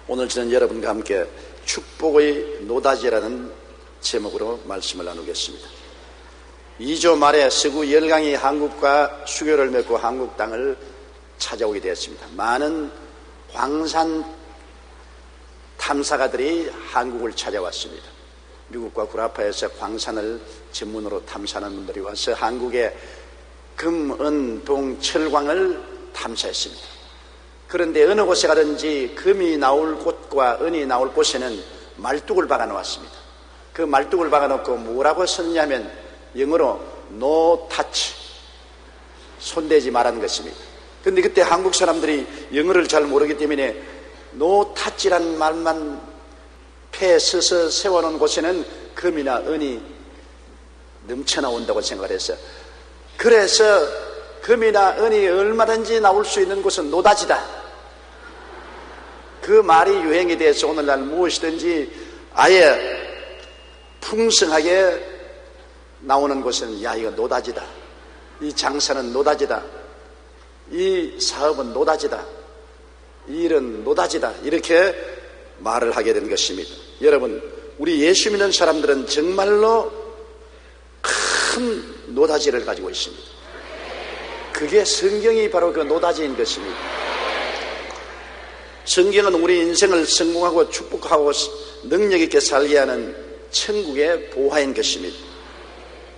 오늘 저는 여러분과 함께 축복의 노다지라는 제목으로 말씀을 나누겠습니다. 2조 말에 서구 열강이 한국과 수교를 맺고 한국 땅을 찾아오게 되었습니다. 많은 광산 탐사가들이 한국을 찾아왔습니다. 미국과 구라파에서 광산을 전문으로 탐사하는 분들이 와서 한국의 금, 은, 동, 철광을 탐사했습니다. 그런데 어느 곳에 가든지 금이 나올 곳과 은이 나올 곳에는 말뚝을 박아 놓았습니다. 그 말뚝을 박아 놓고 뭐라고 썼냐면 영어로 No touch, 손대지 말라는 것입니다. 그런데 그때 한국 사람들이 영어를 잘 모르기 때문에 No touch라는 말만 패에 써서 세워놓은 곳에는 금이나 은이 넘쳐나온다고 생각을 했어요. 그래서 금이나 은이 얼마든지 나올 수 있는 곳은 노다지다. 그 말이 유행이 돼서 오늘날 무엇이든지 아예 풍성하게 나오는 곳은 야, 이거 노다지다. 이 장사는 노다지다. 이 사업은 노다지다. 이 일은 노다지다. 이렇게 말을 하게 된 것입니다. 여러분, 우리 예수 믿는 사람들은 정말로 큰 노다지를 가지고 있습니다. 그게 성경이 바로 그 노다지인 것입니다. 성경은 우리 인생을 성공하고 축복하고 능력 있게 살게 하는 천국의 보화인 것입니다.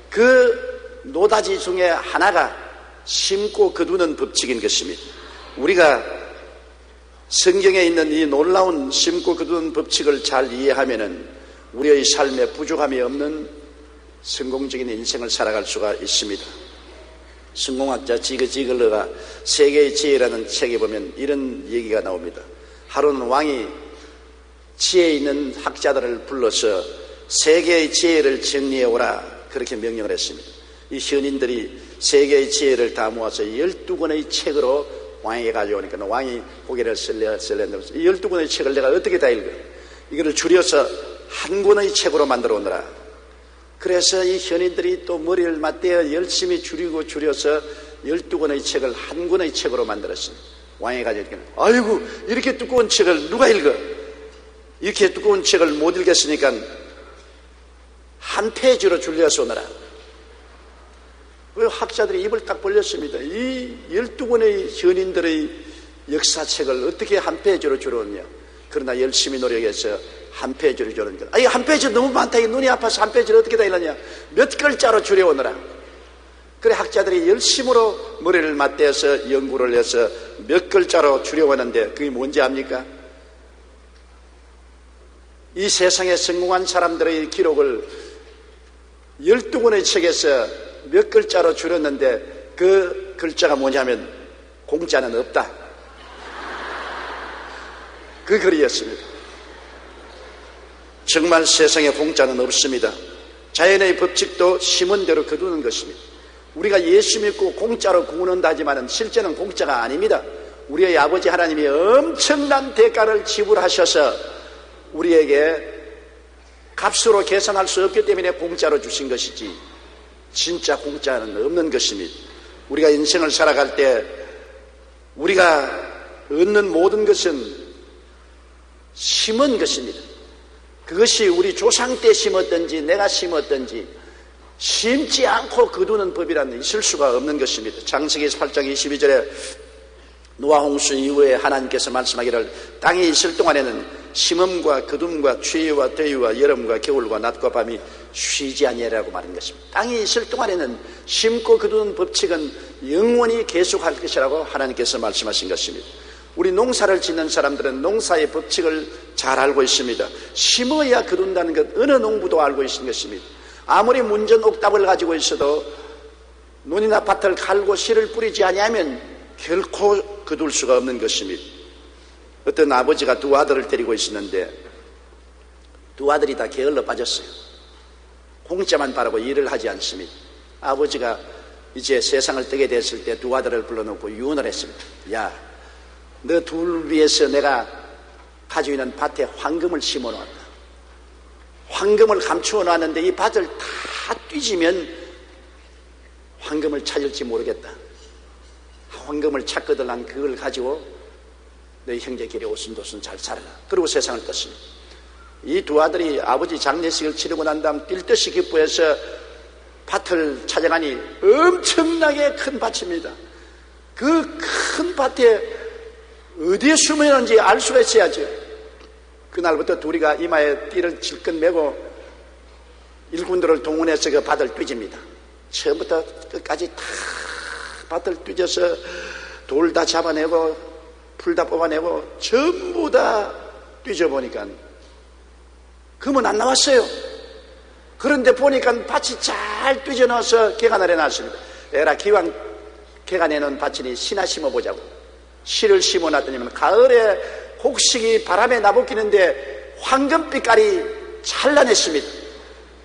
그 노다지 중에 하나가 심고 거두는 법칙인 것입니다. 우리가 성경에 있는 이 놀라운 심고 거두는 법칙을 잘 이해하면은 우리의 삶에 부족함이 없는 성공적인 인생을 살아갈 수가 있습니다. 성공학자 지글러가 세계의 지혜라는 책에 보면 이런 얘기가 나옵니다. 하루는 왕이 지혜 있는 학자들을 불러서 세계의 지혜를 정리해오라 그렇게 명령을 했습니다. 이 현인들이 세계의 지혜를 다 모아서 12권의 책으로 왕에게 가져오니까 왕이 고개를 설레면서 이 12권의 책을 내가 어떻게 다 읽어? 이거를 줄여서 한 권의 책으로 만들어 오느라. 그래서 이 현인들이 또 머리를 맞대어 열심히 줄여서 12권의 책을 한 권의 책으로 만들었습니다. 왕이 가져오니까 아이고, 이렇게 두꺼운 책을 누가 읽어? 이렇게 두꺼운 책을 못 읽겠으니까 한 페이지로 줄여서 오느라. 그 학자들이 입을 딱 벌렸습니다. 이 12권의 현인들의 역사책을 어떻게 한 페이지로 줄였냐. 그러나 열심히 노력해서 한 페이지로 줄였는데 아니, 한 페이지 너무 많다. 눈이 아파서 한 페이지를 어떻게 다 읽느냐. 몇 글자로 줄여오느라. 그래 학자들이 열심으로 머리를 맞대서 연구를 해서 몇 글자로 줄여오는데 그게 뭔지 압니까? 이 세상에 성공한 사람들의 기록을 12권의 책에서 몇 글자로 줄였는데 그 글자가 뭐냐면 공짜는 없다. 그 글이었습니다. 정말 세상에 공짜는 없습니다. 자연의 법칙도 심은 대로 거두는 것입니다. 우리가 예수 믿고 공짜로 구원한다 하지만 실제는 공짜가 아닙니다. 우리의 아버지 하나님이 엄청난 대가를 지불하셔서 우리에게 값으로 계산할 수 없기 때문에 공짜로 주신 것이지 진짜 공짜는 없는 것입니다. 우리가 인생을 살아갈 때 우리가 얻는 모든 것은 심은 것입니다. 그것이 우리 조상 때 심었든지 내가 심었든지 심지 않고 거두는 법이라는 있을 수가 없는 것입니다. 창세기 8장 22절에 노아 홍수 이후에 하나님께서 말씀하기를 땅에 있을 동안에는 심음과 거둠과 추위와 더위와 여름과 겨울과 낮과 밤이 쉬지 아니하라고 말한 것입니다. 땅에 있을 동안에는 심고 거두는 법칙은 영원히 계속할 것이라고 하나님께서 말씀하신 것입니다. 우리 농사를 짓는 사람들은 농사의 법칙을 잘 알고 있습니다. 심어야 거둔다는 것 어느 농부도 알고 있는 것입니다. 아무리 문전옥답을 가지고 있어도 논이나 밭을 갈고 씨를 뿌리지 아니하면 결코 거둘 수가 없는 것입니다. 어떤 아버지가 두 아들을 데리고 있었는데 두 아들이 다 게을러 빠졌어요. 공짜만 바라고 일을 하지 않습니다. 아버지가 이제 세상을 뜨게 됐을 때 두 아들을 불러놓고 유언을 했습니다. 야, 너 둘 위해서 내가 가지고 있는 밭에 황금을 심어놓았다. 황금을 감추어 놨는데 이 밭을 다 뒤지면 황금을 찾을지 모르겠다. 황금을 찾거든 난 그걸 가지고 너희 형제끼리 오순도순 잘 살아라. 그리고 세상을 떴습니다. 이 두 아들이 아버지 장례식을 치르고 난 다음 뛸 듯이 기뻐해서 밭을 찾아가니 엄청나게 큰 밭입니다. 그 큰 밭에 어디에 숨어있는지 알 수가 있어야죠. 그날부터 둘이가 이마에 띠를 질끈 메고 일꾼들을 동원해서 그 밭을 뒤집니다. 처음부터 끝까지 다 밭을 뒤져서 돌 다 잡아내고 풀 다 뽑아내고 전부 다 뒤져보니까 금은 안 나왔어요. 그런데 보니까 밭이 잘 뒤져넣어서 개가 내려놨습니다. 에라 기왕 개가 내놓은 밭이니 씨나 심어보자고 씨를 심어놨더니 가을에 곡식이 바람에 나부끼는데 황금빛깔이 찬란했습니다.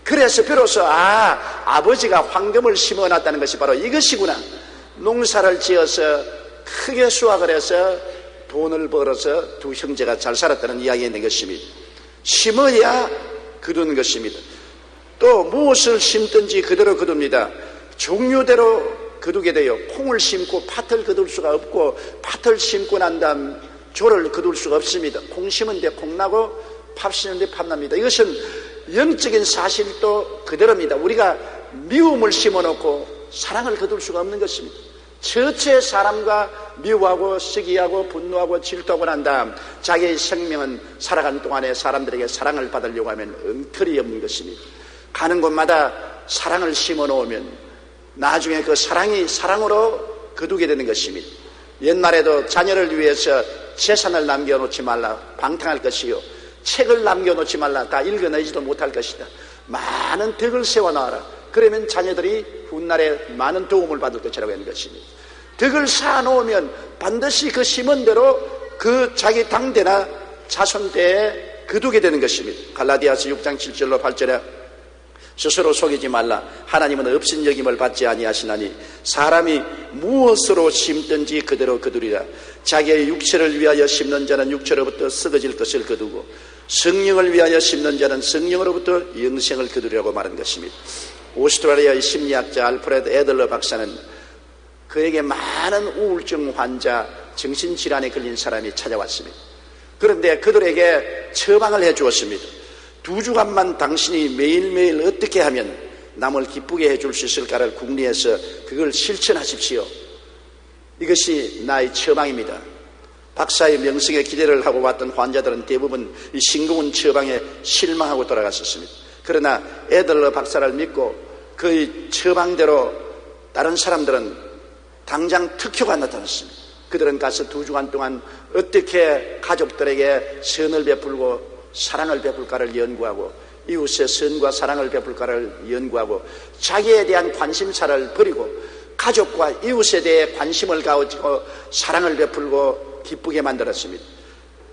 그래서 비로소 아버지가 황금을 심어놨다는 것이 바로 이것이구나. 농사를 지어서 크게 수확을 해서 돈을 벌어서 두 형제가 잘 살았다는 이야기가 있는 것입니다. 심어야 거두는 것입니다. 또 무엇을 심든지 그대로 거둡니다. 종류대로 거두게 돼요. 콩을 심고 팥을 거둘 수가 없고 팥을 심고 난 다음 조를 거둘 수가 없습니다. 콩 심은데 콩 나고 팥 심는데 팥 납니다. 이것은 영적인 사실도 그대로입니다. 우리가 미움을 심어놓고 사랑을 거둘 수가 없는 것입니다. 처체 사람과 미워하고 시기하고 분노하고 질투하고 난 다음 자기의 생명은 살아가는 동안에 사람들에게 사랑을 받으려고 하면 엉터리 없는 것입니다. 가는 곳마다 사랑을 심어놓으면 나중에 그 사랑이 사랑으로 거두게 되는 것입니다. 옛날에도 자녀를 위해서 재산을 남겨놓지 말라, 방탕할 것이요 책을 남겨놓지 말라, 다 읽어내지도 못할 것이다. 많은 덕을 세워놔라. 그러면 자녀들이 훗날에 많은 도움을 받을 것이라고 하는 것입니다. 덕을 쌓아놓으면 반드시 그 심은 대로 그 자기 당대나 자손대에 거두게 되는 것입니다. 갈라디아서 6장 7절로 8절에 스스로 속이지 말라. 하나님은 업신여김을 받지 아니하시나니 사람이 무엇으로 심든지 그대로 거두리라. 자기의 육체를 위하여 심는 자는 육체로부터 썩어질 것을 거두고 성령을 위하여 심는 자는 성령으로부터 영생을 거두리라고 말한 것입니다. 오스트레일리아의 심리학자 알프레드 애들러 박사는 그에게 많은 우울증 환자, 정신질환에 걸린 사람이 찾아왔습니다. 그런데 그들에게 처방을 해 주었습니다. 2주간만 당신이 매일매일 어떻게 하면 남을 기쁘게 해줄 수 있을까를 궁리해서 그걸 실천하십시오. 이것이 나의 처방입니다. 박사의 명성에 기대를 하고 왔던 환자들은 대부분 이 싱거운 처방에 실망하고 돌아갔었습니다. 그러나 애들러 박사를 믿고 그의 처방대로 다른 사람들은 당장 특효가 나타났습니다. 그들은 가서 2주간 동안 어떻게 가족들에게 선을 베풀고 사랑을 베풀까를 연구하고 이웃의 선과 사랑을 베풀까를 연구하고 자기에 대한 관심사를 버리고 가족과 이웃에 대해 관심을 가지고 사랑을 베풀고 기쁘게 만들었습니다.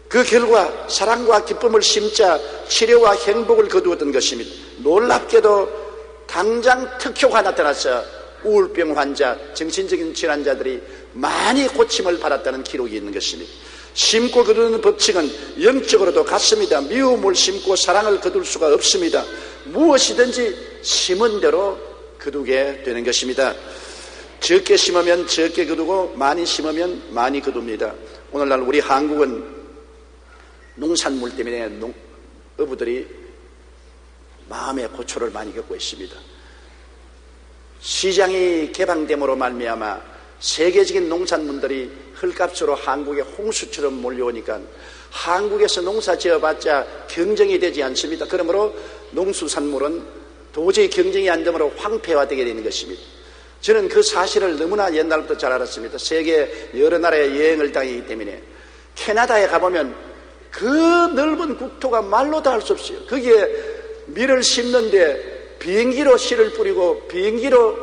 그 결과 사랑과 기쁨을 심자 치료와 행복을 거두었던 것입니다. 놀랍게도 당장 특효가 나타나서 우울병 환자, 정신적인 질환자들이 많이 고침을 받았다는 기록이 있는 것입니다. 심고 거두는 법칙은 영적으로도 같습니다. 미움을 심고 사랑을 거둘 수가 없습니다. 무엇이든지 심은 대로 거두게 되는 것입니다. 적게 심으면 적게 거두고 많이 심으면 많이 거둡니다. 오늘날 우리 한국은 농산물 때문에 어부들이 마음의 고초를 많이 겪고 있습니다. 시장이 개방됨으로 말미암아 세계적인 농산물들이 헐값으로 한국에 홍수처럼 몰려오니까 한국에서 농사 지어봤자 경쟁이 되지 않습니다. 그러므로 농수산물은 도저히 경쟁이 안 되므로 황폐화되게 되는 것입니다. 저는 그 사실을 너무나 옛날부터 잘 알았습니다. 세계 여러 나라에 여행을 다니기 때문에 캐나다에 가보면 그 넓은 국토가 말로 다 할 수 없어요. 거기에 밀을 심는데 비행기로 씨를 뿌리고 비행기로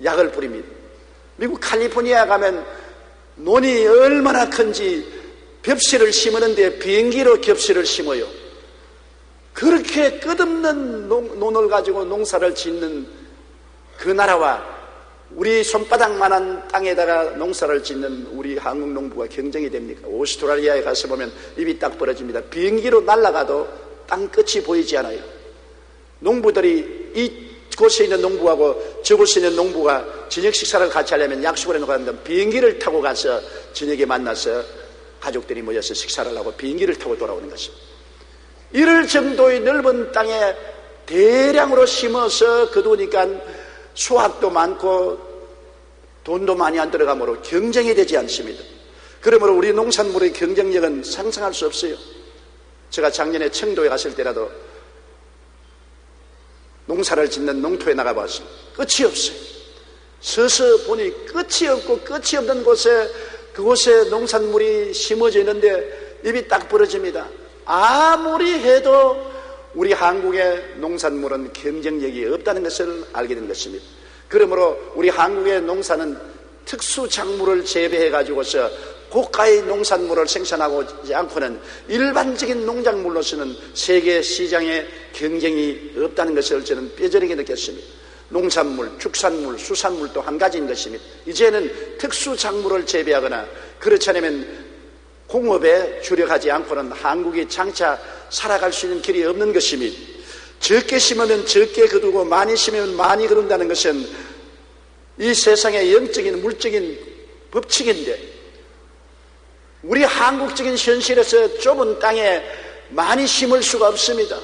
약을 뿌립니다. 미국 캘리포니아 가면 논이 얼마나 큰지 벽씨를 심었는데 비행기로 겹씨를 심어요. 그렇게 끝없는 논을 가지고 농사를 짓는 그 나라와 우리 손바닥만한 땅에다가 농사를 짓는 우리 한국 농부가 경쟁이 됩니까? 오스트레일리아에 가서 보면 입이 딱 벌어집니다. 비행기로 날아가도 땅 끝이 보이지 않아요. 농부들이 이곳에 있는 농부하고 저곳에 있는 농부가 저녁 식사를 같이 하려면 약속을 해놓고 한다면 비행기를 타고 가서 저녁에 만나서 가족들이 모여서 식사를 하고 비행기를 타고 돌아오는 것입니다. 이럴 정도의 넓은 땅에 대량으로 심어서 거두니까 수확도 많고 돈도 많이 안 들어가므로 경쟁이 되지 않습니다. 그러므로 우리 농산물의 경쟁력은 상상할 수 없어요. 제가 작년에 청도에 갔을 때라도 농사를 짓는 농토에 나가봤습니다. 끝이 없어요. 서서 보니 끝이 없고 끝이 없는 곳에, 그곳에 농산물이 심어져 있는데 입이 딱 부러집니다. 아무리 해도 우리 한국의 농산물은 경쟁력이 없다는 것을 알게 된 것입니다. 그러므로 우리 한국의 농사는 특수 작물을 재배해 가지고서 고가의 농산물을 생산하지 않고는 일반적인 농작물로서는 세계 시장에 경쟁이 없다는 것을 저는 뼈저리게 느꼈습니다. 농산물, 축산물, 수산물도 한 가지인 것입니다. 이제는 특수 작물을 재배하거나 그렇지 않으면 공업에 주력하지 않고는 한국이 장차 살아갈 수 있는 길이 없는 것입니다. 적게 심으면 적게 거두고 많이 심으면 많이 거둔다는 것은 이 세상의 영적인 물적인 법칙인데, 우리 한국적인 현실에서 좁은 땅에 많이 심을 수가 없습니다.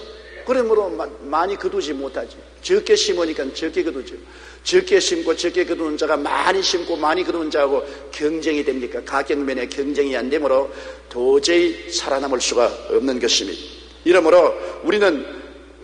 그러므로 많이 거두지 못하지. 적게 심으니까 적게 거두죠. 적게 심고 적게 거두는 자가 많이 심고 많이 거두는 자하고 경쟁이 됩니까? 가격면에 경쟁이 안 되므로 도저히 살아남을 수가 없는 것입니다. 이러므로 우리는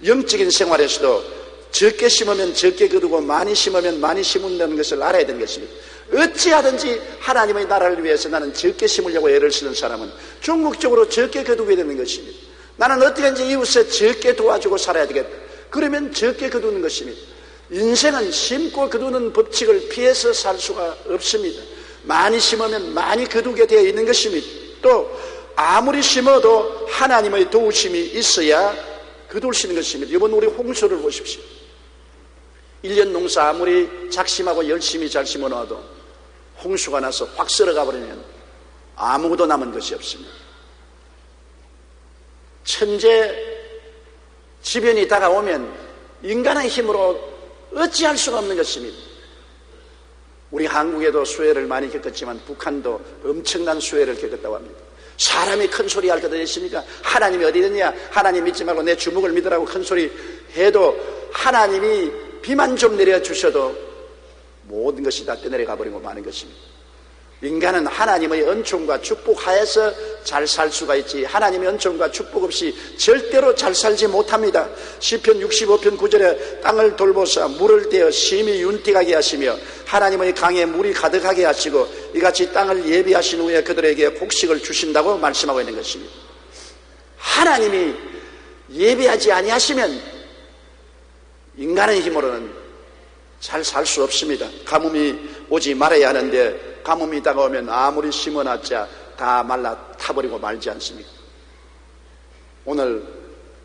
영적인 생활에서도 적게 심으면 적게 거두고 많이 심으면 많이 심는다는 것을 알아야 되는 것입니다. 어찌하든지 하나님의 나라를 위해서 나는 적게 심으려고 애를 쓰는 사람은 종국적으로 적게 거두게 되는 것입니다. 나는 어떻게든지 이웃에 적게 도와주고 살아야 되겠다. 그러면 적게 거두는 것입니다. 인생은 심고 거두는 법칙을 피해서 살 수가 없습니다. 많이 심으면 많이 거두게 되어 있는 것입니다. 또 아무리 심어도 하나님의 도우심이 있어야 거둘 수 있는 것입니다. 이번 우리 홍수를 보십시오. 1년 농사 아무리 작심하고 열심히 잘 심어놔도 홍수가 나서 확 썰어가 버리면 아무것도 남은 것이 없습니다. 천재 지변이 다가오면 인간의 힘으로 어찌할 수가 없는 것입니다. 우리 한국에도 수해를 많이 겪었지만 북한도 엄청난 수해를 겪었다고 합니다. 사람이 큰 소리 할 때도 있습니까? 하나님이 어디 있느냐? 하나님 믿지 말고 내 주먹을 믿으라고 큰 소리 해도 하나님이 비만 좀 내려주셔도 모든 것이 다 떠내려가 버리고 마는 것입니다. 인간은 하나님의 은총과 축복 하에서 잘 살 수가 있지, 하나님의 은총과 축복 없이 절대로 잘 살지 못합니다. 시편 65편 9절에 땅을 돌보사 물을 떼어 심히 윤택하게 하시며 하나님의 강에 물이 가득하게 하시고 이같이 땅을 예비하신 후에 그들에게 곡식을 주신다고 말씀하고 있는 것입니다. 하나님이 예비하지 아니하시면 인간의 힘으로는 잘 살 수 없습니다. 가뭄이 오지 말아야 하는데 가뭄이 다가오면 아무리 심어놨자 다 말라 타버리고 말지 않습니까? 오늘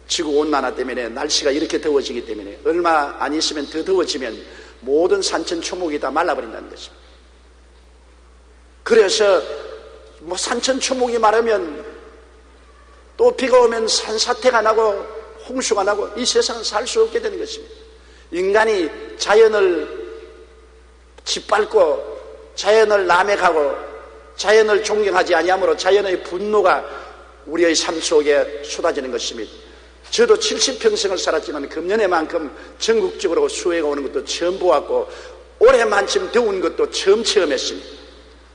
지구온난화 때문에 날씨가 이렇게 더워지기 때문에 얼마 안 있으면 더 더워지면 모든 산천 초목이 다 말라버린다는 것입니다. 그래서 산천 초목이 마르면 또 비가 오면 산사태가 나고 홍수가 나고 이 세상은 살 수 없게 되는 것입니다. 인간이 자연을 짓밟고 자연을 남획하고 자연을 존경하지 아니하므로 자연의 분노가 우리의 삶 속에 쏟아지는 것입니다. 저도 70평생을 살았지만 금년에만큼 전국적으로 수해가 오는 것도 처음 보았고 올해만큼 더운 것도 처음 체험했습니다.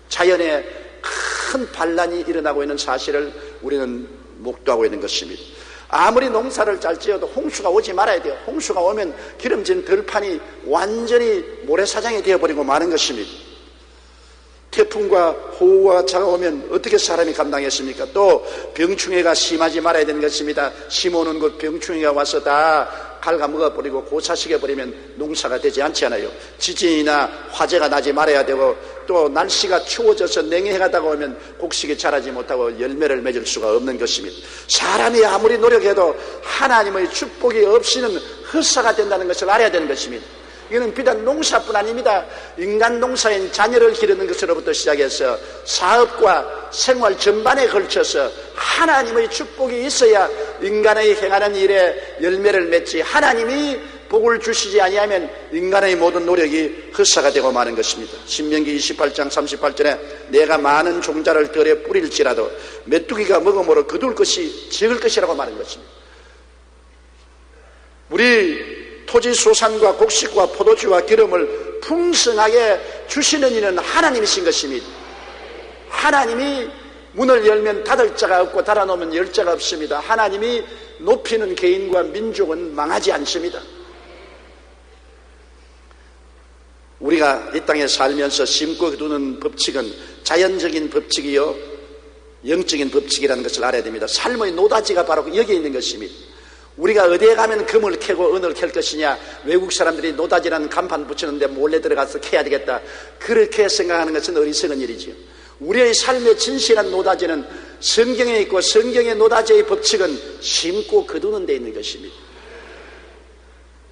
자연에 큰 반란이 일어나고 있는 사실을 우리는 목도하고 있는 것입니다. 아무리 농사를 잘 지어도 홍수가 오지 말아야 돼요. 홍수가 오면 기름진 들판이 완전히 모래사장이 되어버리고 마는 것입니다. 태풍과 호우가 차가오면 어떻게 사람이 감당했습니까? 또 병충해가 심하지 말아야 되는 것입니다. 심어놓은 곳 병충해가 와서 다 갉아먹어버리고 고사시켜버리면 농사가 되지 않잖아요. 지진이나 화재가 나지 말아야 되고 또 날씨가 추워져서 냉해가 다가오면 곡식이 자라지 못하고 열매를 맺을 수가 없는 것입니다. 사람이 아무리 노력해도 하나님의 축복이 없이는 헛사가 된다는 것을 알아야 되는 것입니다. 이거는 비단 농사뿐 아닙니다. 인간 농사인 자녀를 기르는 것으로부터 시작해서 사업과 생활 전반에 걸쳐서 하나님의 축복이 있어야 인간의 행하는 일에 열매를 맺지, 하나님이 복을 주시지 아니하면 인간의 모든 노력이 헛사가 되고 마는 것입니다. 신명기 28장 38절에 내가 많은 종자를 들에 뿌릴지라도 메뚜기가 먹음으로 거둘 것이 적을 것이라고 말한 것입니다. 우리 토지 소산과 곡식과 포도주와 기름을 풍성하게 주시는 이는 하나님이신 것입니다. 하나님이 문을 열면 닫을 자가 없고 닫아놓으면 열 자가 없습니다. 하나님이 높이는 개인과 민족은 망하지 않습니다. 우리가 이 땅에 살면서 심고 거두는 법칙은 자연적인 법칙이요 영적인 법칙이라는 것을 알아야 됩니다. 삶의 노다지가 바로 여기에 있는 것입니다. 우리가 어디에 가면 금을 캐고 은을 캘 것이냐, 외국 사람들이 노다지라는 간판 붙이는데 몰래 들어가서 캐야 되겠다, 그렇게 생각하는 것은 어리석은 일이지요. 우리의 삶의 진실한 노다지는 성경에 있고, 성경의 노다지의 법칙은 심고 거두는 데 있는 것입니다.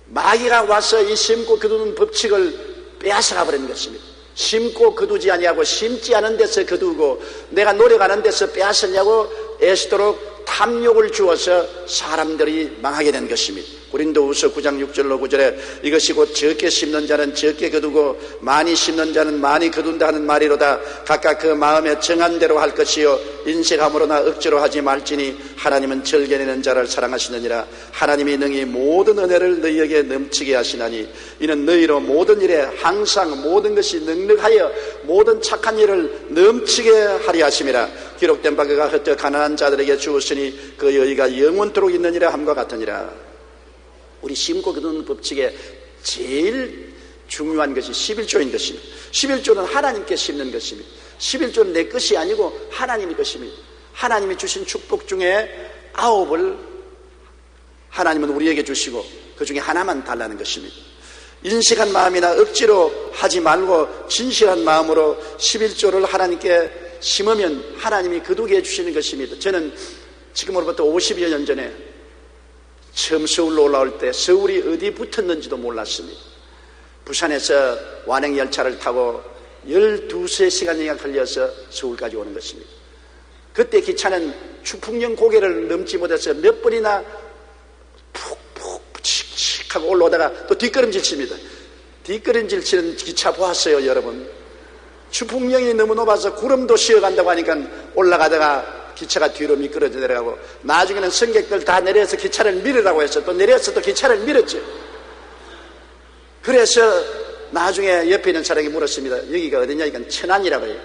마귀가 와서 이 심고 거두는 법칙을 빼앗아가 버리는 것입니다. 심고 거두지 아니하고 심지 않은 데서 거두고 내가 노력하는 데서 빼앗으려고 애쓰도록 탐욕을 주어서 사람들이 망하게 된 것입니다. 고린도후서 9장 6절로 9절에 이것이 곧 적게 심는 자는 적게 거두고 많이 심는 자는 많이 거둔다 하는 말이로다. 각각 그 마음에 정한 대로 할 것이요 인색함으로나 억지로 하지 말지니 하나님은 절개내는 자를 사랑하시느니라. 하나님이 능히 모든 은혜를 너희에게 넘치게 하시나니 이는 너희로 모든 일에 항상 모든 것이 넉넉하여 모든 착한 일을 넘치게 하리 하심이라. 기록된 바 그가 흩어 가난한 자들에게 주었으니 그 여의가 영원토록 있느니라 함과 같으니라. 우리 심고 거두는 법칙에 제일 중요한 것이 11조인 것입니다. 11조는 하나님께 심는 것입니다. 11조는 내 것이 아니고 하나님의 것입니다. 하나님이 주신 축복 중에 9을 하나님은 우리에게 주시고 그 중에 하나만 달라는 것입니다. 인식한 마음이나 억지로 하지 말고 진실한 마음으로 11조를 하나님께 심으면 하나님이 거두게 해주시는 것입니다. 저는 지금으로부터 50여 년 전에 처음 서울로 올라올 때 서울이 어디 붙었는지도 몰랐습니다. 부산에서 완행열차를 타고 12~13시간이 걸려서 서울까지 오는 것입니다. 그때 기차는 추풍령 고개를 넘지 못해서 몇 번이나 푹푹 칙칙 하고 올라오다가 또 뒷걸음질 칩니다. 뒷걸음질 치는 기차 보았어요, 여러분? 추풍령이 너무 높아서 구름도 쉬어간다고 하니까 올라가다가 기차가 뒤로 미끄러져 내려가고, 나중에는 승객들 다 내려서 기차를 밀으라고 해서 또 내려서 또 기차를 밀었죠. 그래서 나중에 옆에 있는 사람이 물었습니다. 여기가 어디냐니까 천안이라고 해요.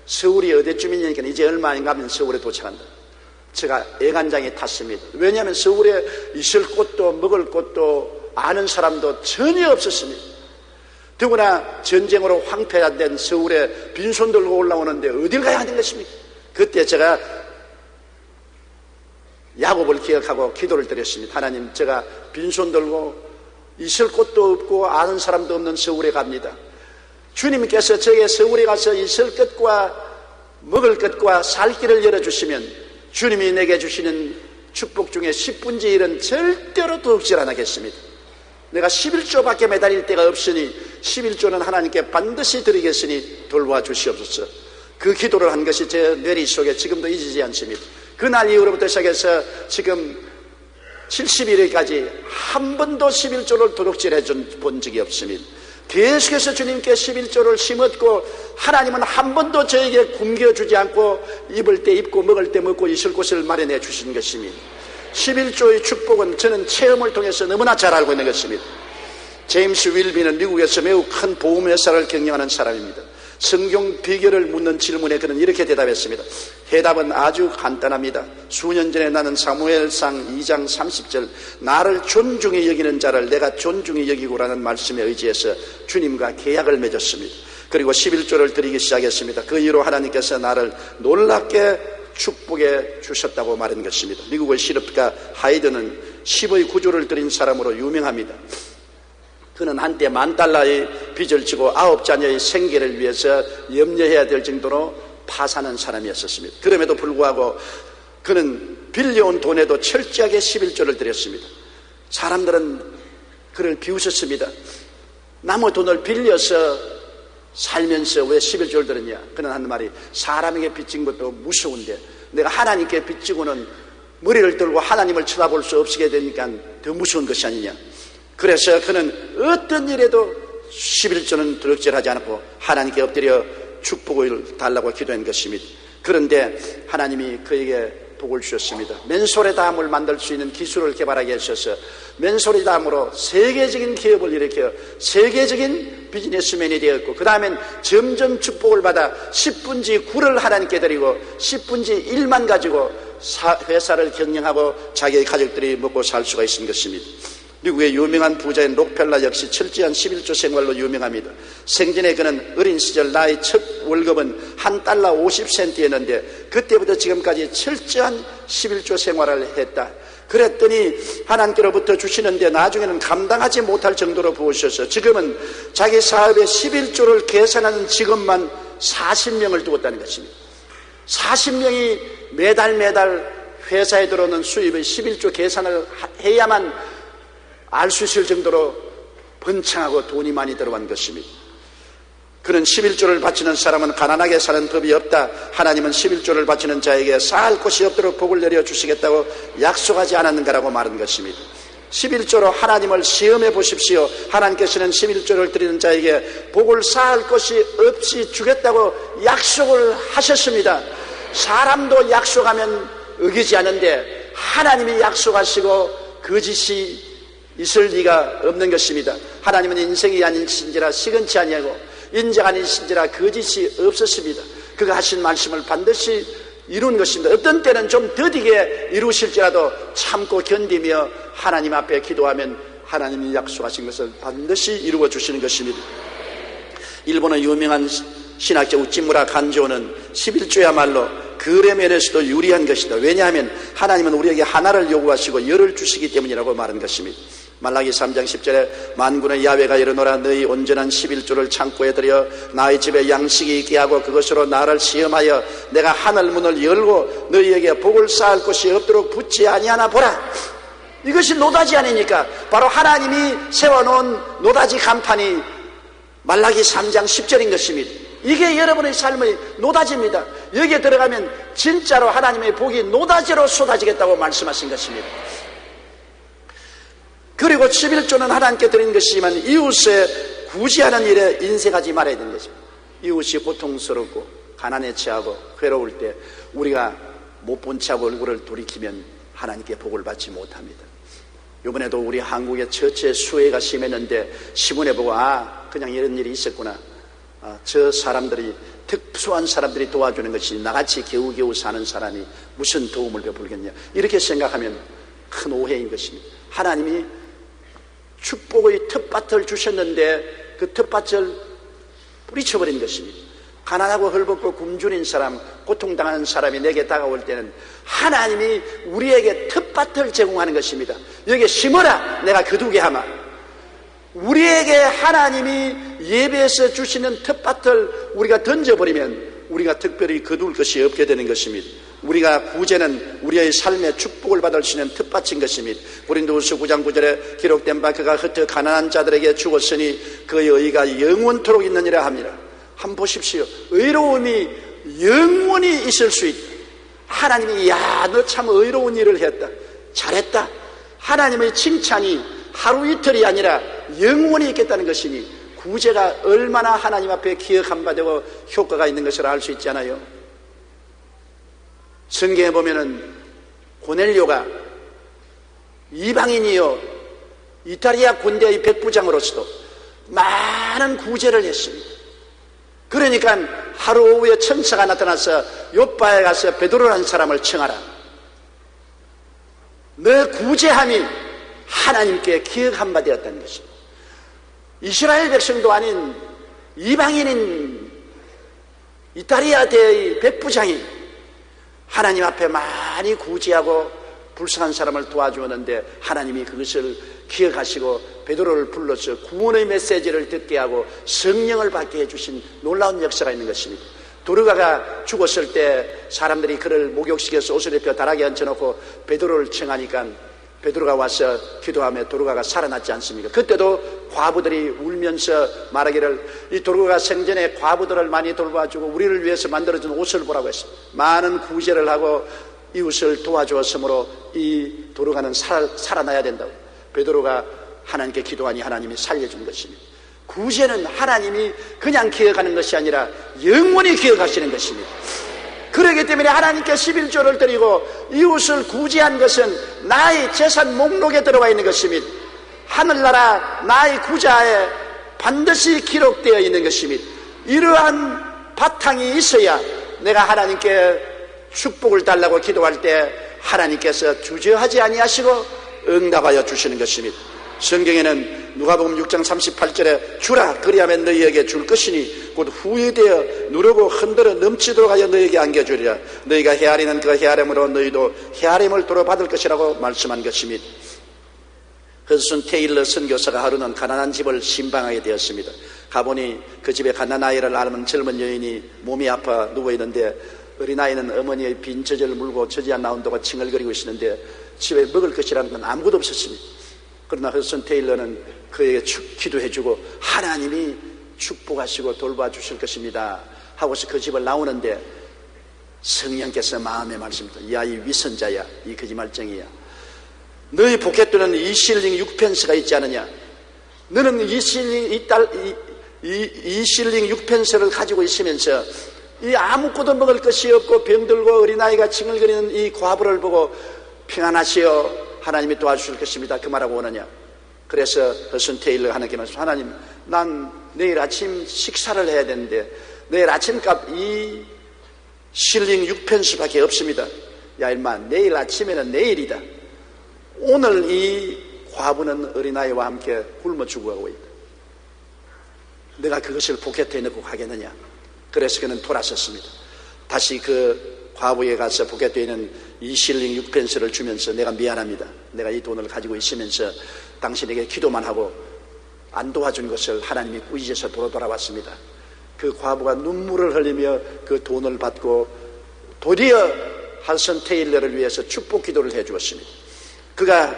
서울이 어디쯤이냐니까 이제 얼마 안 가면 서울에 도착한다. 제가 애간장에 탔습니다. 왜냐하면 서울에 있을 곳도 먹을 곳도 아는 사람도 전혀 없었습니다. 더구나 전쟁으로 황폐화된 서울에 빈손 들고 올라오는데 어딜 가야 하는 것입니까? 그때 제가 야곱을 기억하고 기도를 드렸습니다. 하나님, 제가 빈손 들고 있을 곳도 없고 아는 사람도 없는 서울에 갑니다. 주님께서 저에게 서울에 가서 있을 것과 먹을 것과 살 길을 열어주시면 주님이 내게 주시는 축복 중에 10분의 1은 절대로 도둑질 안 하겠습니다. 내가 11조밖에 매달릴 데가 없으니 11조는 하나님께 반드시 드리겠으니 돌보아 주시옵소서. 그 기도를 한 것이 제 뇌리 속에 지금도 잊지 않습니다. 그날 이후로부터 시작해서 지금 70일까지 한 번도 11조를 도둑질해 본 적이 없습니다. 계속해서 주님께 11조를 심었고 하나님은 한 번도 저에게 굶겨주지 않고 입을 때 입고 먹을 때 먹고 있을 곳을 마련해 주신 것입니다. 11조의 축복은 저는 체험을 통해서 너무나 잘 알고 있는 것입니다. 제임스 윌비는 미국에서 매우 큰 보험회사를 경영하는 사람입니다. 성경 비결을 묻는 질문에 그는 이렇게 대답했습니다. 해답은 아주 간단합니다. 수년 전에 나는 사무엘상 2장 30절 나를 존중히 여기는 자를 내가 존중히 여기고라는 말씀에 의지해서 주님과 계약을 맺었습니다. 그리고 11조를 드리기 시작했습니다. 그 이후로 하나님께서 나를 놀랍게 축복해 주셨다고 말한 것입니다. 미국의 실업가 하이드는 10의 구조를 드린 사람으로 유명합니다. 그는 한때 $10,000의 빚을 지고 9자녀의 생계를 위해서 염려해야 될 정도로 파산한 사람이었습니다. 그럼에도 불구하고 그는 빌려온 돈에도 철저하게 11조를 드렸습니다. 사람들은 그를 비웃었습니다. 남의 돈을 빌려서 살면서 왜 11조를 드렸냐? 그는 하는 말이 사람에게 빚진 것도 무서운데 내가 하나님께 빚지고는 머리를 들고 하나님을 쳐다볼 수 없게 되니까 더 무서운 것이 아니냐? 그래서 그는 어떤 일에도 11조는 드럭질하지 않고 하나님께 엎드려 축복을 달라고 기도한 것입니다. 그런데 하나님이 그에게 복을 주셨습니다. 맨솔의 담을 만들 수 있는 기술을 개발하게 하셔서 맨솔의 담으로 세계적인 기업을 일으켜 세계적인 비즈니스맨이 되었고, 그 다음엔 점점 축복을 받아 10분지 9를 하나님께 드리고 10분지 1만 가지고 회사를 경영하고 자기의 가족들이 먹고 살 수가 있는 것입니다. 미국의 유명한 부자인 록펠러 역시 철저한 11조 생활로 유명합니다. 생전에 그는 어린 시절 나의 첫 월급은 $1 50센트였는데 그때부터 지금까지 철저한 11조 생활을 했다. 그랬더니 하나님께로부터 주시는데 나중에는 감당하지 못할 정도로 부으셔서 지금은 자기 사업의 11조를 계산하는 직업만 40명을 두었다는 것입니다. 40명이 매달 회사에 들어오는 수입의 11조 계산을 해야만 알 수 있을 정도로 번창하고 돈이 많이 들어간 것입니다. 그는 11조를 바치는 사람은 가난하게 사는 법이 없다. 하나님은 11조를 바치는 자에게 쌓을 곳이 없도록 복을 내려주시겠다고 약속하지 않았는가라고 말한 것입니다. 11조로 하나님을 시험해 보십시오. 하나님께서는 11조를 드리는 자에게 복을 쌓을 것이 없이 주겠다고 약속을 하셨습니다. 사람도 약속하면 어기지 않은데 하나님이 약속하시고 거짓이 있을 리가 없는 것입니다. 하나님은 인생이 아니신지라 시건치 아니하고 인자가 아니신지라 거짓이 없었습니다. 그가 하신 말씀을 반드시 이룬 것입니다. 어떤 때는 좀 더디게 이루실지라도 참고 견디며 하나님 앞에 기도하면 하나님이 약속하신 것을 반드시 이루어 주시는 것입니다. 일본의 유명한 신학자 우찌무라 간조는 11조야말로 거래 면에서도 유리한 것이다. 왜냐하면 하나님은 우리에게 하나를 요구하시고 열을 주시기 때문이라고 말한 것입니다. 말라기 3장 10절에 만군의 야훼가 이르노라 너희 온전한 11조를 창고에 들여 나의 집에 양식이 있게 하고 그것으로 나를 시험하여 내가 하늘 문을 열고 너희에게 복을 쌓을 곳이 없도록 붙지 아니하나 보라. 이것이 노다지 아닙니까? 바로 하나님이 세워놓은 노다지 간판이 말라기 3장 10절인 것입니다. 이게 여러분의 삶의 노다지입니다. 여기에 들어가면 진짜로 하나님의 복이 노다지로 쏟아지겠다고 말씀하신 것입니다. 그리고 11조는 하나님께 드리는 것이지만 이웃에 구제하는 일에 인색하지 말아야 되는 것입니다. 이웃이 고통스럽고 가난에 처하고 괴로울 때 우리가 못 본 채 얼굴을 돌이키면 하나님께 복을 받지 못합니다. 이번에도 우리 한국에 처처 수해가 심했는데 신문에 보고 그냥 이런 일이 있었구나. 저 사람들이 특수한 사람들이 도와주는 것이 나같이 겨우겨우 사는 사람이 무슨 도움을 베풀겠냐, 이렇게 생각하면 큰 오해인 것입니다. 하나님이 축복의 텃밭을 주셨는데 그 텃밭을 뿌리쳐버린 것입니다. 가난하고 헐벗고 굶주린 사람, 고통당하는 사람이 내게 다가올 때는 하나님이 우리에게 텃밭을 제공하는 것입니다. 여기에 심어라 내가 거두게 하마. 우리에게 하나님이 예배에서 주시는 텃밭을 우리가 던져버리면 우리가 특별히 거둘 것이 없게 되는 것입니다. 우리가 구제는 우리의 삶에 축복을 받을 수 있는 텃밭인 것입니다. 고린도후서 9장 9절에 기록된 바 그가 흩어 가난한 자들에게 주었으니 그의 의가 영원토록 있느니라 합니다. 한번 보십시오. 의로움이 영원히 있을 수 있다. 하나님이 너 참 의로운 일을 했다, 잘했다, 하나님의 칭찬이 하루 이틀이 아니라 영원히 있겠다는 것이니 구제가 얼마나 하나님 앞에 기억한 바 되고 효과가 있는 것을 알 수 있잖아요. 성경에 보면은 고넬료가 이방인이요 이탈리아 군대의 백부장으로서도 많은 구제를 했습니다. 그러니까 하루 오후에 천사가 나타나서 요빠에 가서 베드로라는 사람을 청하라. 너 구제함이 하나님께 기억한 바 되었다는 것입니다. 이스라엘 백성도 아닌 이방인인 이탈리아 대의 백부장이 하나님 앞에 많이 구제하고 불쌍한 사람을 도와주었는데 하나님이 그것을 기억하시고 베드로를 불러서 구원의 메시지를 듣게 하고 성령을 받게 해주신 놀라운 역사가 있는 것입니다. 도르가가 죽었을 때 사람들이 그를 목욕시켜서 옷을 입혀 다락에 앉혀놓고 베드로를 청하니까 베드로가 와서 기도하며 도르가가 살아났지 않습니까? 그때도 과부들이 울면서 말하기를 이 도르가가 생전에 과부들을 많이 돌봐주고 우리를 위해서 만들어준 옷을 보라고 했습니다. 많은 구제를 하고 이웃을 도와주었으므로 이 도르가는 살아나야 된다고. 베드로가 하나님께 기도하니 하나님이 살려준 것입니다. 구제는 하나님이 그냥 기억하는 것이 아니라 영원히 기억하시는 것입니다. 그렇기 때문에 하나님께 11조를 드리고 이웃을 구제한 것은 나의 재산 목록에 들어와 있는 것입니다. 하늘나라 나의 구자에 반드시 기록되어 있는 것입니다. 이러한 바탕이 있어야 내가 하나님께 축복을 달라고 기도할 때 하나님께서 주저하지 아니하시고 응답하여 주시는 것입니다. 성경에는 누가복음 6장 38절에 주라 그리하면 너희에게 줄 것이니 곧 후유되어 누르고 흔들어 넘치도록 하여 너희에게 안겨주리라. 너희가 헤아리는 그 헤아림으로 너희도 헤아림을 도로 받을 것이라고 말씀한 것입니다. 허드슨 테일러 선교사가 하루는 가난한 집을 신방하게 되었습니다. 가보니 그 집에 가난아이를 앓는 젊은 여인이 몸이 아파 누워있는데 어린아이는 어머니의 빈 젖을 물고 젖이 안 나온다고 칭얼거리고 있었는데 집에 먹을 것이라는 건 아무것도 없었습니다. 그러나 허드슨 테일러는 그에게 기도해주고 하나님이 축복하시고 돌봐주실 것입니다 하고서 그 집을 나오는데 성령께서 마음에 말씀합니다. 야, 이 위선자야, 이 거짓말쟁이야, 너희 포켓에는 2실링 6펜스가 있지 않느냐? 너는 2실링 6펜스를 가지고 있으면서 이 아무것도 먹을 것이 없고 병들고 어린아이가 칭얼거리는 이 과부를 보고 평안하시오, 하나님이 도와주실 것입니다 그 말하고 오느냐? 그래서 허슨 테일러 하나님께 말씀, 하나님, 난 내일 아침 식사를 해야 되는데 내일 아침값 2실링 6펜스밖에 없습니다. 야 임마, 내일 아침에는 내일이다. 오늘 이 과부는 어린아이와 함께 굶어 죽어가고 있다. 내가 그것을 포켓에 넣고 가겠느냐? 그래서 그는 돌아섰습니다. 다시 그 과부에 가서 포켓에 있는 2실링 6펜스를 주면서 내가 미안합니다. 내가 이 돈을 가지고 있으면서 당신에게 기도만 하고 안 도와준 것을 하나님이 꾸짖어서 돌아왔습니다. 그 과부가 눈물을 흘리며 그 돈을 받고 도리어 허드슨 테일러를 위해서 축복 기도를 해 주었습니다. 그가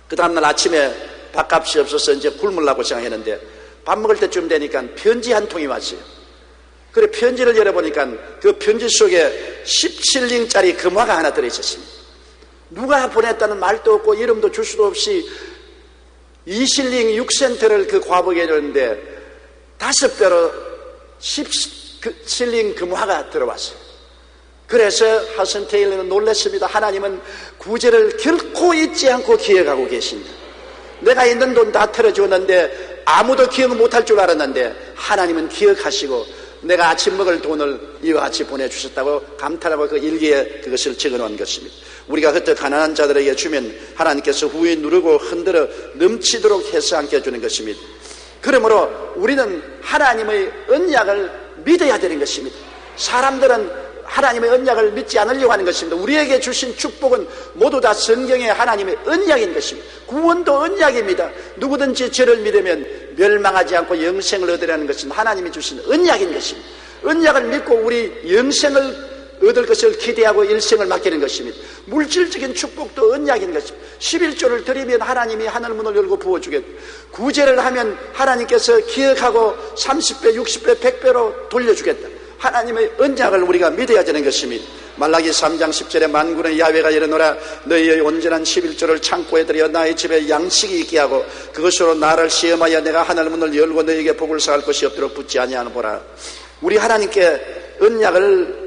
그 다음날 아침에 밥값이 없어서 이제 굶으려고 생각했는데 밥 먹을 때쯤 되니까 편지 한 통이 왔어요. 그래 편지를 열어보니까 그 편지 속에 17링짜리 금화가 하나 들어있었습니다. 누가 보냈다는 말도 없고 이름도 줄 수도 없이 2실링 6센트를 그 과부에게 줬는데 5배로 10실링 금화가 들어왔어요. 그래서 허드슨 테일러는 놀랐습니다. 하나님은 구제를 결코 잊지 않고 기억하고 계신다. 내가 있는 돈 다 털어주었는데 아무도 기억 못할 줄 알았는데 하나님은 기억하시고 내가 아침 먹을 돈을 이와 같이 보내주셨다고 감탄하고 그 일기에 그것을 적어놓은 것입니다. 우리가 그때 가난한 자들에게 주면 하나님께서 후에 누르고 흔들어 넘치도록 해서 안겨주는 것입니다. 그러므로 우리는 하나님의 언약을 믿어야 되는 것입니다. 사람들은 하나님의 언약을 믿지 않으려고 하는 것입니다. 우리에게 주신 축복은 모두 다 성경의 하나님의 언약인 것입니다. 구원도 언약입니다. 누구든지 저를 믿으면 멸망하지 않고 영생을 얻으라는 것은 하나님이 주신 언약인 것입니다. 언약을 믿고 우리 영생을 얻을 것을 기대하고 일생을 맡기는 것입니다. 물질적인 축복도 언약인 것입니다. 11조를 드리면 하나님이 하늘문을 열고 부어주겠고, 구제를 하면 하나님께서 기억하고 30배, 60배, 100배로 돌려주겠다. 하나님의 언약을 우리가 믿어야 되는 것입니다. 말라기 3장 10절에 만군의 야훼가 이르노라, 너희의 온전한 11조를 창고에 들여 나의 집에 양식이 있게 하고 그것으로 나를 시험하여 내가 하늘문을 열고 너희에게 복을 쌓을 것이 없도록 붙지 아니하노라. 우리 하나님께 언약을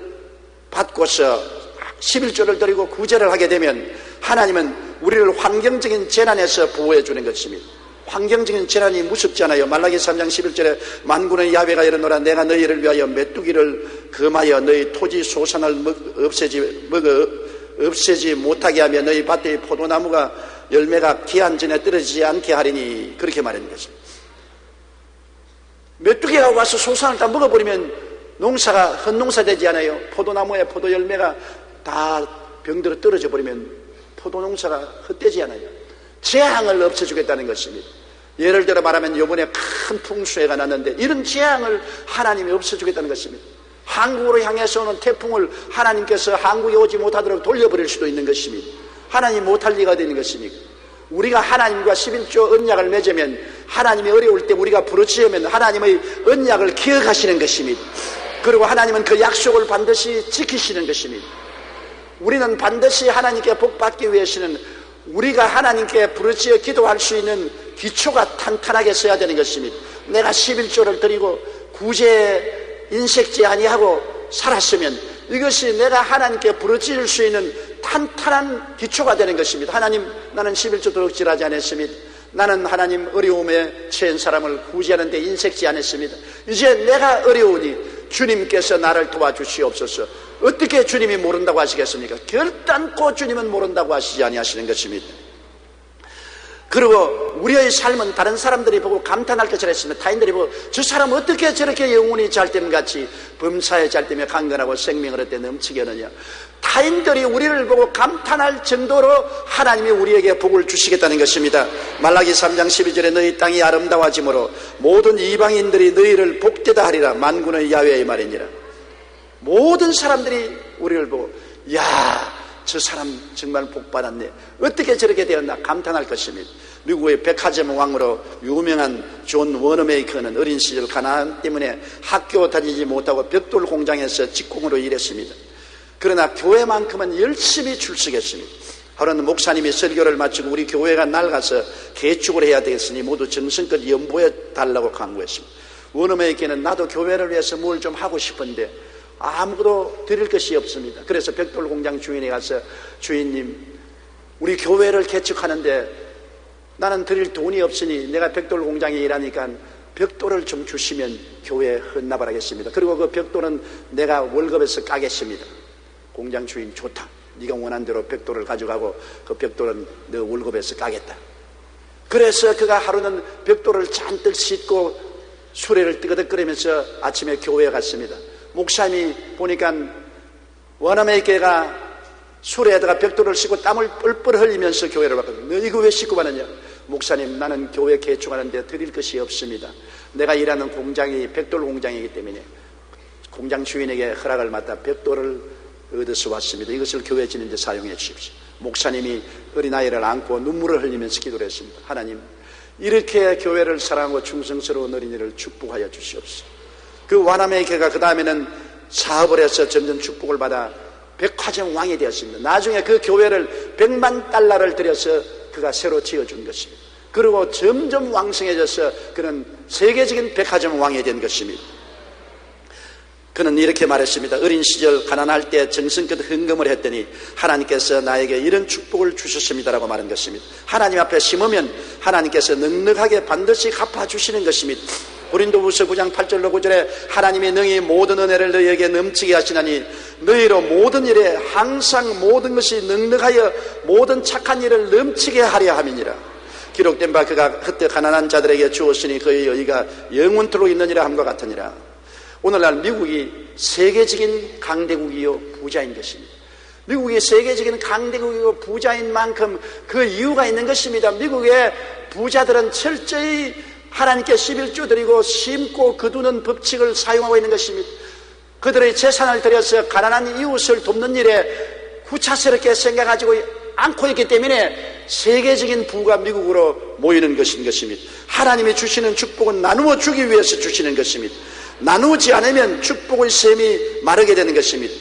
받고서 11조를 드리고 구제를 하게 되면 하나님은 우리를 환경적인 재난에서 보호해 주는 것입니다. 환경적인 재난이 무섭잖아요. 말라기 3장 11절에 만군의 야훼가 이르노라, 내가 너희를 위하여 메뚜기를 금하여 너희 토지 소산을 없애지 못하게 하며 너희 밭의 포도나무가 열매가 기한 전에 떨어지지 않게 하리니, 그렇게 말하는 것입니다. 메뚜기가 와서 소산을 다 먹어버리면 농사가 헛농사 되지 않아요. 포도나무에 포도 열매가 다 병들어 떨어져 버리면 포도 농사가 헛되지 않아요. 재앙을 없애주겠다는 것입니다. 예를 들어 말하면 이번에 큰 풍수해가 났는데 이런 재앙을 하나님이 없애주겠다는 것입니다. 한국으로 향해서 오는 태풍을 하나님께서 한국에 오지 못하도록 돌려버릴 수도 있는 것입니다. 하나님이 못할 리가 되는 것입니까? 우리가 하나님과 11조 언약을 맺으면 하나님이 어려울 때 우리가 부르짖으면 하나님의 언약을 기억하시는 것입니다. 그리고 하나님은 그 약속을 반드시 지키시는 것입니다. 우리는 반드시 하나님께 복받기 위해서는 우리가 하나님께 부르짖어 기도할 수 있는 기초가 탄탄하게 서야 되는 것입니다. 내가 11조를 드리고 구제 인색지 아니하고 살았으면 이것이 내가 하나님께 부르짖을 수 있는 탄탄한 기초가 되는 것입니다. 하나님, 나는 11조도 억지하지 않았습니다. 나는 하나님 어려움에 처한 사람을 구제하는 데 인색지 않았습니다. 이제 내가 어려우니 주님께서 나를 도와주시옵소서. 어떻게 주님이 모른다고 하시겠습니까? 결단코 주님은 모른다고 하시지 아니하시는 것입니다. 그리고 우리의 삶은 다른 사람들이 보고 감탄할 것처럼 했습니다. 타인들이 보고 저 사람 어떻게 저렇게 영혼이 잘됨같이 범사에 잘되며 강건하고 생명을 얻되 넘치게 하느냐. 타인들이 우리를 보고 감탄할 정도로 하나님이 우리에게 복을 주시겠다는 것입니다. 말라기 3장 12절에 너희 땅이 아름다워짐으로 모든 이방인들이 너희를 복되다 하리라. 만군의 야훼의 말이니라. 모든 사람들이 우리를 보고 야, 저 사람 정말 복받았네. 어떻게 저렇게 되었나 감탄할 것입니다. 미국의 백화점 왕으로 유명한 존 워너메이커는 어린 시절 가난 때문에 학교 다니지 못하고 벽돌 공장에서 직공으로 일했습니다. 그러나 교회만큼은 열심히 출석했습니다. 하루는 목사님이 설교를 마치고 우리 교회가 낡아서 개축을 해야 되겠으니 모두 정성껏 연보해 달라고 강구했습니다. 워너메이커는 나도 교회를 위해서 뭘 좀 하고 싶은데 아무것도 드릴 것이 없습니다. 그래서 벽돌 공장 주인에 가서 주인님, 우리 교회를 개축하는데 나는 드릴 돈이 없으니 내가 벽돌 공장에 일하니까 벽돌을 좀 주시면 교회에 헌납하겠습니다. 그리고 그 벽돌은 내가 월급에서 까겠습니다. 공장 주인 좋다. 네가 원한 대로 벽돌을 가져가고 그 벽돌은 너 월급에서 까겠다. 그래서 그가 하루는 벽돌을 잔뜩 싣고 수레를 뜨거덕거리면서 아침에 교회에 갔습니다. 목사님이 보니까 워너메이커가 수레에다가 벽돌을 싣고 땀을 뻘뻘 흘리면서 교회를 왔거든요. 너 이거 왜 싣고 가느냐? 목사님, 나는 교회 개축하는데 드릴 것이 없습니다. 내가 일하는 공장이 벽돌 공장이기 때문에 공장 주인에게 허락을 받아 벽돌을 얻어서 왔습니다. 이것을 교회 지는 데 사용해 주십시오. 목사님이 어린아이를 안고 눈물을 흘리면서 기도를 했습니다. 하나님, 이렇게 교회를 사랑하고 충성스러운 어린이를 축복하여 주시옵소서. 그 워너메이커가 그 다음에는 사업을 해서 점점 축복을 받아 백화점 왕이 되었습니다. 나중에 그 교회를 $100만 들여서 그가 새로 지어준 것입니다. 그리고 점점 왕성해져서 그는 세계적인 백화점 왕이 된 것입니다. 그는 이렇게 말했습니다. 어린 시절 가난할 때 정성껏 헌금을 했더니 하나님께서 나에게 이런 축복을 주셨습니다라고 말한 것입니다. 하나님 앞에 심으면 하나님께서 넉넉하게 반드시 갚아주시는 것입니다. 고린도후서 9장 8절로 9절에 하나님이 능히 모든 은혜를 너희에게 넘치게 하시나니 너희로 모든 일에 항상 모든 것이 넉넉하여 모든 착한 일을 넘치게 하려 함이니라. 기록된 바 그가 흩때 가난한 자들에게 주었으니 그의 의가 영원토록 있느니라 함과 같으니라. 오늘날 미국이 세계적인 강대국이요 부자인 것입니다. 미국이 세계적인 강대국이고 부자인 만큼 그 이유가 있는 것입니다. 미국의 부자들은 철저히 하나님께 11조 드리고 심고 거두는 법칙을 사용하고 있는 것입니다. 그들의 재산을 들여서 가난한 이웃을 돕는 일에 구차스럽게 생각하지고 않고 있기 때문에 세계적인 부가 미국으로 모이는 것인 것입니다. 하나님이 주시는 축복은 나누어 주기 위해서 주시는 것입니다. 나누지 않으면 축복의 샘이 마르게 되는 것입니다.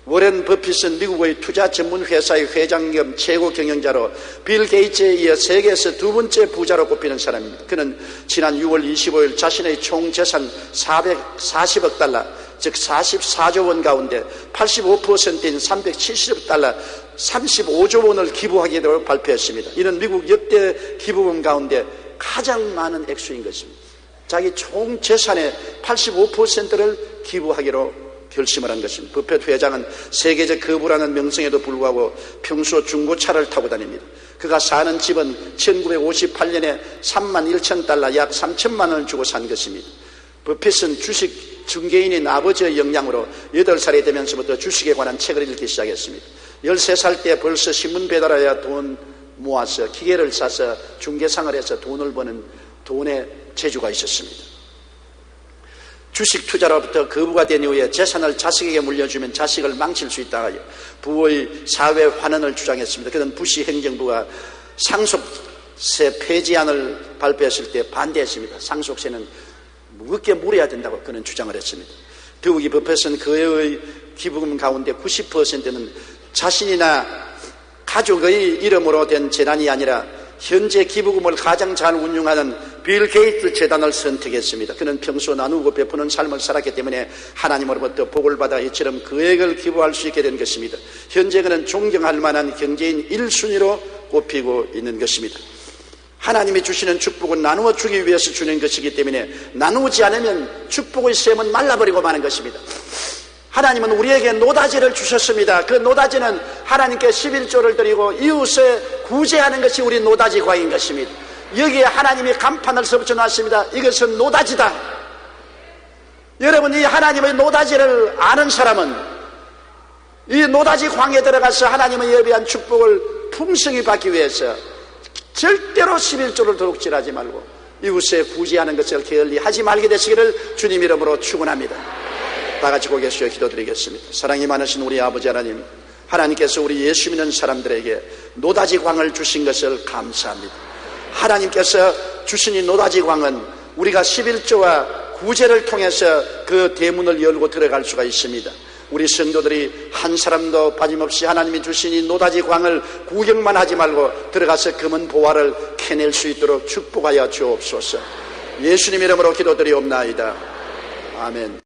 워렌 버핏은 미국의 투자 전문 회사의 회장 겸 최고 경영자로 빌 게이츠에 이어 세계에서 두 번째 부자로 꼽히는 사람입니다. 그는 지난 6월 25일 자신의 총 재산 440억 달러, 즉 44조 원 가운데 85%인 370억 달러, 35조 원을 기부하기로 발표했습니다. 이는 미국 역대 기부금 가운데 가장 많은 액수인 것입니다. 자기 총 재산의 85%를 기부하기로 결심을 한 것입니다. 버핏 회장은 세계적 거부라는 명성에도 불구하고 평소 중고차를 타고 다닙니다. 그가 사는 집은 1958년에 31,000달러 약 3천만 원을 주고 산 것입니다. 버핏은 주식 중개인인 아버지의 영향으로 8살이 되면서부터 주식에 관한 책을 읽기 시작했습니다. 13살 때 벌써 신문 배달하여 돈 모아서 기계를 사서 중개상을 해서 돈을 버는 돈의 재주가 있었습니다. 주식 투자로부터 거부가 된 이후에 재산을 자식에게 물려주면 자식을 망칠 수 있다 하여 부의 사회 환원을 주장했습니다. 그는 부시 행정부가 상속세 폐지안을 발표했을 때 반대했습니다. 상속세는 무겁게 물어야 된다고 그는 주장을 했습니다. 더욱이 버핏은 그의 기부금 가운데 90%는 자신이나 가족의 이름으로 된 재단이 아니라 현재 기부금을 가장 잘 운영하는 빌 게이츠 재단을 선택했습니다. 그는 평소 나누고 베푸는 삶을 살았기 때문에 하나님으로부터 복을 받아 이처럼 금액을 기부할 수 있게 된 것입니다. 현재 그는 존경할 만한 경제인 1순위로 꼽히고 있는 것입니다. 하나님이 주시는 축복은 나누어 주기 위해서 주는 것이기 때문에 나누지 않으면 축복의 샘은 말라버리고 마는 것입니다. 하나님은 우리에게 노다지를 주셨습니다. 그 노다지는 하나님께 11조를 드리고 이웃에 구제하는 것이 우리 노다지 과인 것입니다. 여기에 하나님이 간판을 써붙여 놨습니다. 이것은 노다지다. 여러분, 이 하나님의 노다지를 아는 사람은 이 노다지 광에 들어가서 하나님의 예비한 축복을 풍성히 받기 위해서 절대로 11조를 도둑질하지 말고 이웃에 구제하는 것을 게을리하지 말게 되시기를 주님 이름으로 축원합니다. 다 같이 고개 숙여 기도드리겠습니다. 사랑이 많으신 우리 아버지 하나님, 하나님께서 우리 예수 믿는 사람들에게 노다지 광을 주신 것을 감사합니다. 하나님께서 주신 이 노다지 광은 우리가 11조와 구제를 통해서 그 대문을 열고 들어갈 수가 있습니다. 우리 성도들이 한 사람도 빠짐없이 하나님이 주신 이 노다지 광을 구경만 하지 말고 들어가서 금은 보화를 캐낼 수 있도록 축복하여 주옵소서. 예수님 이름으로 기도드리옵나이다. 아멘.